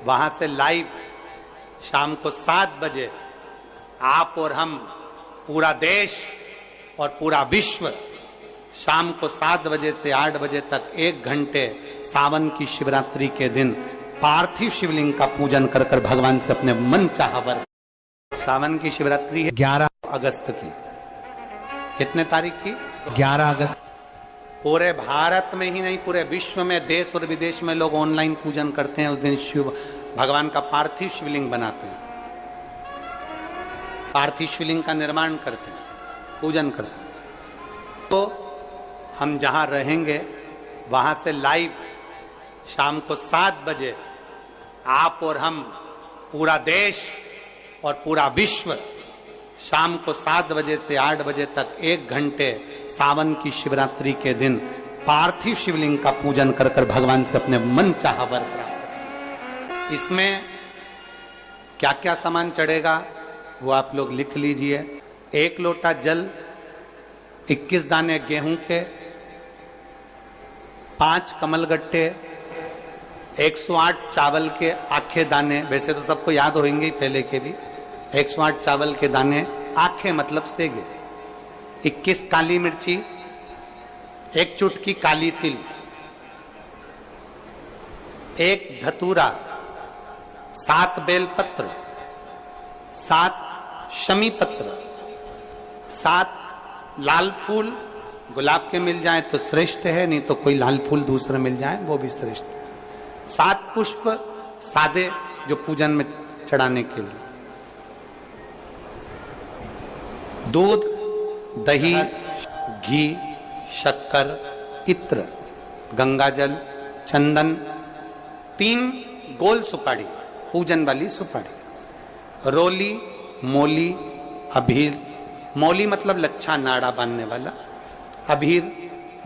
वहां से लाइव शाम को 7 बजे आप और हम, पूरा देश और पूरा विश्व, शाम को 7 बजे से 8 बजे तक 1 घंटे सावन की शिवरात्रि के दिन पार्थिव शिवलिंग का पूजन कर कर भगवान से अपने मन चाहा वर। सावन की शिवरात्रि है 11 अगस्त की। कितने तारीख की? 11 अगस्त। पूरे भारत में ही नहीं, पूरे विश्व में, देश और विदेश में लोग ऑनलाइन पूजन करते हैं। उस दिन शिव भगवान का पार्थिव शिवलिंग बनाते हैं, पार्थिव शिवलिंग का निर्माण करते हैं, पूजन करते हैं। तो हम जहां रहेंगे वहां से लाइव शाम को 7 बजे आप और हम, पूरा देश और पूरा विश्व, शाम को 7 बजे से 8 बजे तक 1 घंटे सावन की शिवरात्रि के दिन पार्थिव शिवलिंग का पूजन कर कर भगवान से अपने मन चाहा वर प्राप्त। इसमें क्या क्या सामान चढ़ेगा वो आप लोग लिख लीजिए। 1 लोटा जल, 21 दाने गेहूं के, 5 कमलगट्टे, 108 चावल के आखे दाने, वैसे तो सबको याद होंगे ही पहले के भी। 108 चावल के दाने, आखे मतलब सेगे, 21 काली मिर्ची, 1 चुटकी काली तिल, 1 धतूरा, 7 बेलपत्र, 7 शमी पत्र, 7 लाल फूल, गुलाब के मिल जाए तो श्रेष्ठ है, नहीं तो कोई लाल फूल दूसरे मिल जाए वो भी श्रेष्ठ। 7 पुष्प सादे जो पूजन में चढ़ाने के लिए, दूध, दही, घी, शक्कर, इत्र, गंगाजल, चंदन, 3 गोल सुपारी, पूजन वाली सुपारी, रोली, मोली, अभीर, मोली मतलब लच्छा नाड़ा बांधने वाला, अभीर,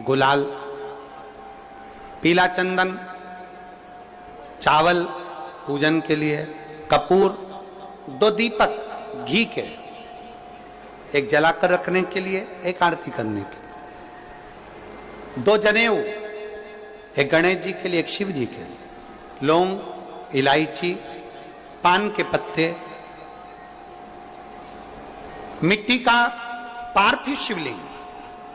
गुलाल, पीला चंदन, चावल पूजन के लिए, कपूर, 2 दीपक घी के, एक जलाकर रखने के लिए, एक आरती करने के लिए, 2 जनेऊ, एक गणेश जी के लिए, एक शिव जी के लिए, लौंग, इलायची, पान के पत्ते, मिट्टी का पार्थिव शिवलिंग।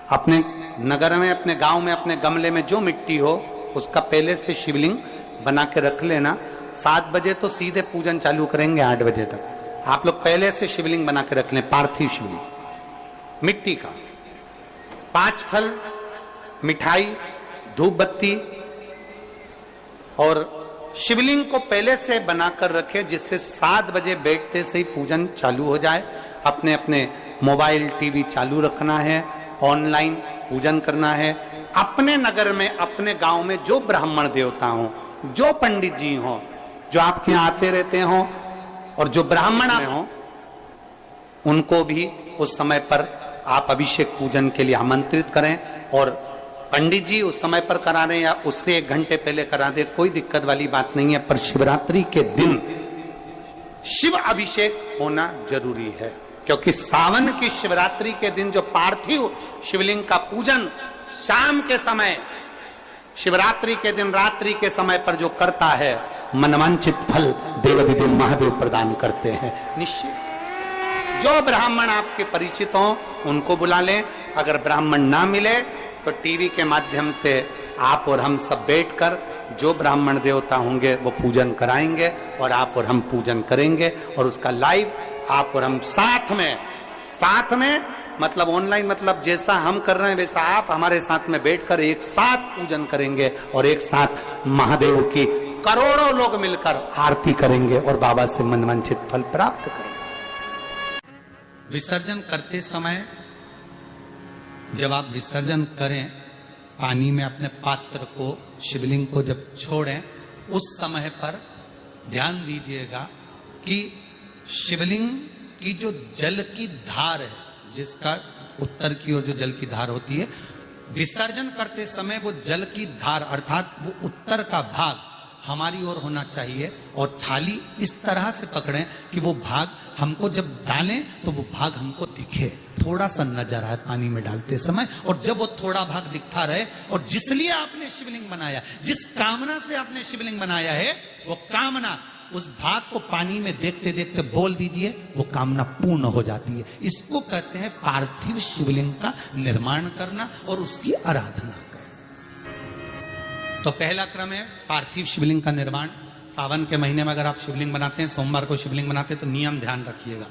अपने नगर में, अपने गांव में, अपने गमले में जो मिट्टी हो उसका पहले से शिवलिंग बना के रख लेना। 7 बजे तो सीधे पूजन चालू करेंगे, 8 बजे तक आप लोग पहले से शिवलिंग बना के रख लें, पार्थिव शिवलिंग मिट्टी का। 5 फल, मिठाई, धूप बत्ती, और शिवलिंग को पहले से बनाकर रखें जिससे 7 बजे बैठते से ही पूजन चालू हो जाए। अपने अपने मोबाइल, टीवी चालू रखना है, ऑनलाइन पूजन करना है। अपने नगर में, अपने गांव में जो ब्राह्मण देवता हो, जो पंडित जी हो, जो आपके यहाँ आते रहते हो, और जो ब्राह्मण हो, उनको भी उस समय पर आप अभिषेक पूजन के लिए आमंत्रित करें। और पंडित जी उस समय पर करा रहे या उससे 1 घंटे पहले करा दे, कोई दिक्कत वाली बात नहीं है। पर शिवरात्रि के दिन शिव अभिषेक होना जरूरी है, क्योंकि सावन की शिवरात्रि के दिन जो पार्थिव शिवलिंग का पूजन शाम के समय, शिवरात्रि के दिन रात्रि के समय पर जो करता है, मनवांचित फल देवाधिदेव महादेव प्रदान करते हैं निश्चित। जो ब्राह्मण आपके परिचित हो उनको बुला लें। अगर ब्राह्मण ना मिले तो टीवी के माध्यम से आप और हम सब बैठकर जो ब्राह्मण देवता होंगे वो पूजन कराएंगे, और आप और हम पूजन करेंगे, और उसका लाइव आप और हम साथ में मतलब ऑनलाइन, मतलब जैसा हम कर रहे हैं वैसा आप हमारे साथ में बैठकर एक साथ पूजन करेंगे, और एक साथ महादेव की करोड़ों लोग मिलकर आरती करेंगे और बाबा से मनवांछित फल प्राप्त करेंगे। विसर्जन करते समय जब आप विसर्जन करें, पानी में अपने पात्र को, शिवलिंग को जब छोड़ें, उस समय पर ध्यान दीजिएगा कि शिवलिंग की जो जल की धार है, जिसका उत्तर की ओर जो जल की धार होती है, विसर्जन करते समय वो जल की धार अर्थात वो उत्तर का भाग हमारी ओर होना चाहिए, और थाली इस तरह से पकड़ें कि वो भाग हमको जब डालें तो वो भाग हमको दिखे, थोड़ा सा नजर आए पानी में डालते समय। और जब वो थोड़ा भाग दिखता रहे, और जिसलिए आपने शिवलिंग बनाया, जिस कामना से आपने शिवलिंग बनाया है, वो कामना उस भाग को पानी में देखते देखते बोल दीजिए, वो कामना पूर्ण हो जाती है। इसको कहते हैं पार्थिव शिवलिंग का निर्माण करना और उसकी आराधना करना। तो पहला क्रम है पार्थिव शिवलिंग का निर्माण। सावन के महीने में अगर आप शिवलिंग बनाते हैं, सोमवार को शिवलिंग बनाते हैं, तो नियम ध्यान रखिएगा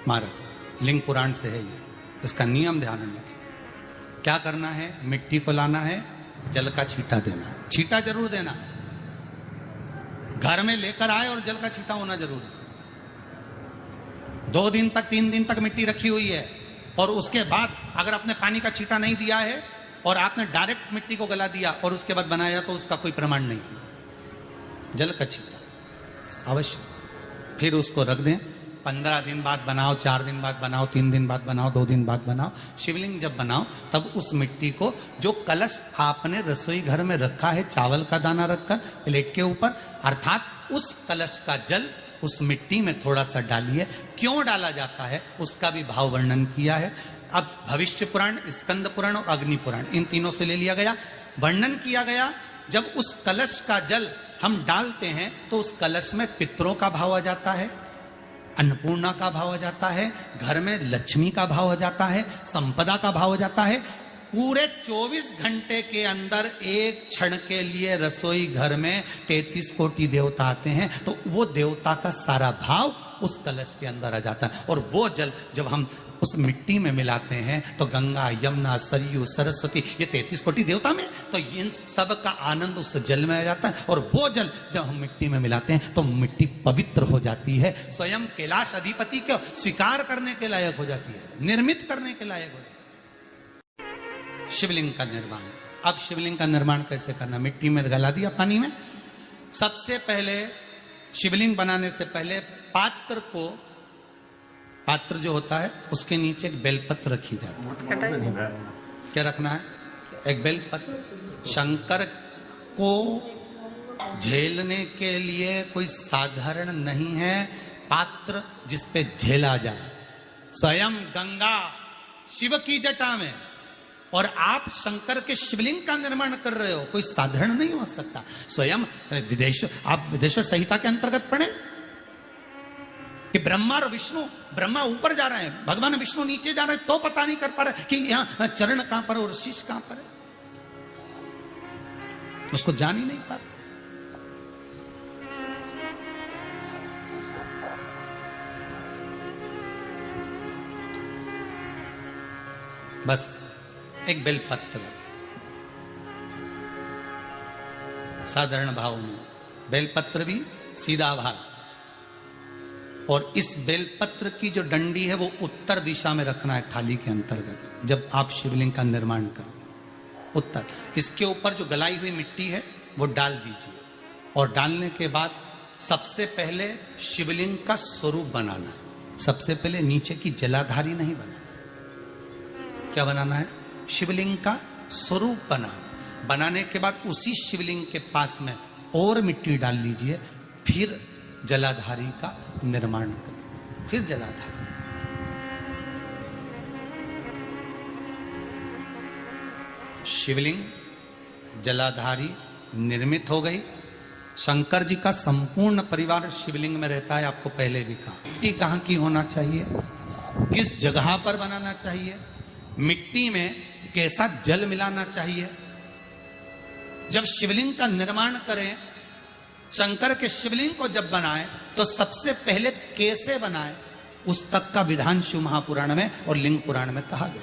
महाराज, लिंग पुराण से है ये, इसका नियम ध्यान रखिए। क्या करना है, मिट्टी को लाना है, जल का छींटा देना, छींटा जरूर देना, घर में लेकर आए और जल का छींटा होना जरूरी। 2 दिन तक 3 दिन तक मिट्टी रखी हुई है और उसके बाद अगर आपने पानी का छींटा नहीं दिया है और आपने डायरेक्ट मिट्टी को गला दिया और उसके बाद बनाया, तो उसका कोई प्रमाण नहीं। जल का छींटा अवश्य, फिर उसको रख दें। 15 दिन बाद बनाओ, 4 दिन बाद बनाओ, 3 दिन बाद बनाओ, 2 दिन बाद बनाओ। शिवलिंग जब बनाओ तब उस मिट्टी को, जो कलश आपने रसोई घर में रखा है चावल का दाना रखकर प्लेट के ऊपर, अर्थात उस कलश का जल उस मिट्टी में थोड़ा सा डालिए। क्यों डाला जाता है उसका भी भाव वर्णन किया है। अब भविष्य पुराण, स्कंद पुराण और अग्नि पुराण, इन तीनों से ले लिया गया। वर्णन किया गया, जब उस कलश का जल हम डालते हैं तो उस कलश में पितरों का भाव आ जाता है, अन्नपूर्णा का भाव हो जाता है, घर में लक्ष्मी का भाव हो जाता है, संपदा का भाव हो जाता है। पूरे 24 घंटे के अंदर एक क्षण के लिए रसोई घर में 33 कोटि देवता आते हैं, तो वो देवता का सारा भाव उस कलश के अंदर आ जाता है। और वो जल जब हम उस मिट्टी में मिलाते हैं तो गंगा, यमुना, सरयू, सरस्वती, ये 33 कोटि देवता में, तो इन सब का आनंद उस जल में आ जाता है। और वो जल जब हम मिट्टी में मिलाते हैं तो मिट्टी पवित्र हो जाती है, स्वयं कैलाश अधिपति को स्वीकार करने के लायक हो जाती है, निर्मित करने के लायक हो जाती है। शिवलिंग का निर्माण। अब शिवलिंग का निर्माण कैसे करना, मिट्टी में गला दिया पानी में। सबसे पहले शिवलिंग बनाने से पहले पात्र जो होता है उसके नीचे एक बेलपत्र रखी जाती है। क्या रखना है, एक बेलपत्र। शंकर को झेलने के लिए कोई साधारण नहीं है पात्र जिस पे झेला जाए। स्वयं गंगा शिव की जटा में, और आप शंकर के शिवलिंग का निर्माण कर रहे हो, कोई साधारण नहीं हो सकता। स्वयं आप विदेश्वर संहिता के अंतर्गत पढ़े कि ब्रह्मा और विष्णु, ब्रह्मा ऊपर जा रहे हैं, भगवान विष्णु नीचे जा रहे हैं, तो पता नहीं कर पा रहे कि यहां चरण कहां पर और शीश कहां पर है, उसको जान ही नहीं पा रहे। बस एक बेलपत्र साधारण भाव में, बेलपत्र भी सीधा भाग, और इस बेलपत्र की जो डंडी है वो उत्तर दिशा में रखना है थाली के अंतर्गत। जब आप शिवलिंग का निर्माण करें उत्तर, इसके ऊपर जो गलाई हुई मिट्टी है वो डाल दीजिए, और डालने के बाद सबसे पहले शिवलिंग का स्वरूप बनाना है। सबसे पहले नीचे की जलाधारी नहीं बनाना। क्या बनाना है, शिवलिंग का स्वरूप बनाना। बनाने के बाद उसी शिवलिंग के पास में और मिट्टी डाल लीजिए, फिर जलाधारी का निर्माण करें, फिर जलाधारी। शिवलिंग जलाधारी निर्मित हो गई। शंकर जी का संपूर्ण परिवार शिवलिंग में रहता है, आपको पहले भी कहा। मिट्टी कहाँ की होना चाहिए, किस जगह पर बनाना चाहिए, मिट्टी में कैसा जल मिलाना चाहिए। जब शिवलिंग का निर्माण करें, शंकर के शिवलिंग को जब बनाए तो सबसे पहले कैसे बनाए, उस तक का विधान शिव महापुराण में और लिंग पुराण में कहा गया।